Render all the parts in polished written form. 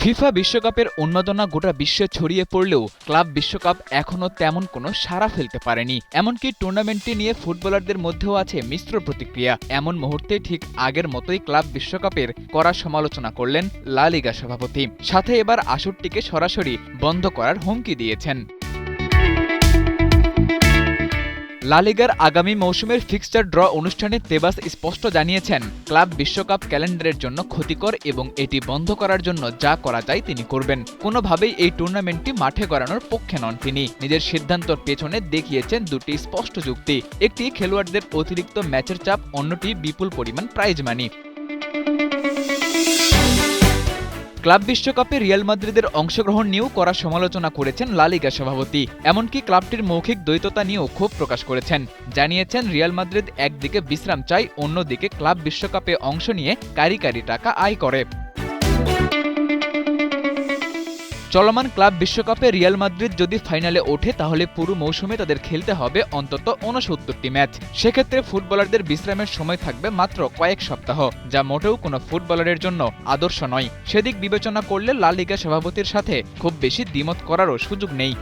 FIFA বিশ্বকাপের উন্মাদনা গোটা বিশ্বে ছড়িয়ে পড়লেও ক্লাব বিশ্বকাপ এখনও তেমন কোনো সাড়া ফেলতে পারেনি। এমনকি টুর্নামেন্টটি নিয়ে ফুটবলারদের মধ্যেও আছে মিশ্র প্রতিক্রিয়া। এমন মুহূর্তে ঠিক আগের মতোই ক্লাব বিশ্বকাপের কড়া সমালোচনা করলেন লা লিগা সভাপতি। সাথে এবার আসরটিকে সরাসরি বন্ধ করার হুমকি দিয়েছেন। লা লিগার আগামী মৌসুমের ফিক্সচার ড্র অনুষ্ঠানে তেবাস স্পষ্ট জানিয়েছেন, ক্লাব বিশ্বকাপ ক্যালেন্ডারের জন্য ক্ষতিকর এবং এটি বন্ধ করার জন্য যা করা যায় তিনি করবেন। কোনোভাবেই এই টুর্নামেন্টটি মাঠে গড়ানোর পক্ষে নন তিনি। নিজের সিদ্ধান্তর পেছনে দেখিয়েছেন দুটি স্পষ্ট যুক্তি। একটি খেলোয়াড়দের অতিরিক্ত ম্যাচের চাপ, অন্যটি বিপুল পরিমাণ প্রাইজ মানি। ক্লাব বিশ্বকাপে রিয়াল মাদ্রিদের অংশগ্রহণ নিয়েও কড়া সমালোচনা করেছেন লা লিগা সভাপতি। এমনকি ক্লাবটির মৌখিক দ্বৈততা নিয়েও ক্ষোভ প্রকাশ করেছেন। জানিয়েছেন, রিয়াল মাদ্রিদ একদিকে বিশ্রাম চায়, অন্যদিকে ক্লাব বিশ্বকাপে অংশ নিয়ে কারি কারি টাকা আয় করে। চলমান ক্লাব বিশ্বকাপে রিয়াল মাদ্রিদ যদি ফাইনালে ওঠে তাহলে পুরো মৌসুমে তাদের খেলতে হবে অন্তত ৬৯টি ম্যাচ। সেক্ষেত্রে ফুটবলারদের বিশ্রামের সময় থাকবে মাত্র কয়েক সপ্তাহ, যা মোটেও কোনো ফুটবলারের জন্য আদর্শ নয়। সেদিক বিবেচনা করলে লা লিগা সভাপতির সাথে খুব বেশি দ্বিমত করারও সুযোগ নেই।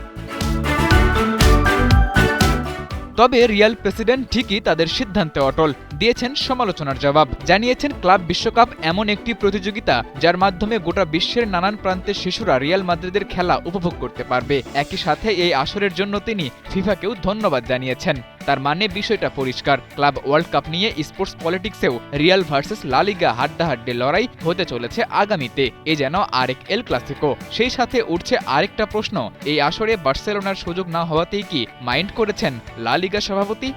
তবে রিয়াল প্রেসিডেন্ট ঠিকই তাদের সিদ্ধান্তে অটল, দিয়েছেন সমালোচনার জবাব। জানিয়েছেন, ক্লাব বিশ্বকাপ এমন একটি প্রতিযোগিতা যার মাধ্যমে গোটা বিশ্বের নানান প্রান্তের শিশুরা রিয়াল মাদ্রিদের খেলা উপভোগ করতে পারবে। একই সাথে এই আসরের জন্য তিনি ফিফাকেও ধন্যবাদ জানিয়েছেন। তার মানে বিষয়টা পরিষ্কার, ক্লাব ওয়ার্ল্ড কাপ নিয়ে স্পোর্টস পলিটিক্সেও রিয়াল ভার্সেস লা লিগা হাড্ডাহাড্ডি লড়াই হতে চলেছে আগামীতে। এ যেন আরেক এল ক্লাসিকো। সেই সাথে উঠছে আরেকটা প্রশ্ন, এই আসরে বার্সেলোনার সুযোগ না হওয়াতেই কি মাইন্ড করেছেন লা লিগা সভাপতি?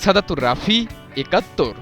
সাদাতুর রাফি, ৭১।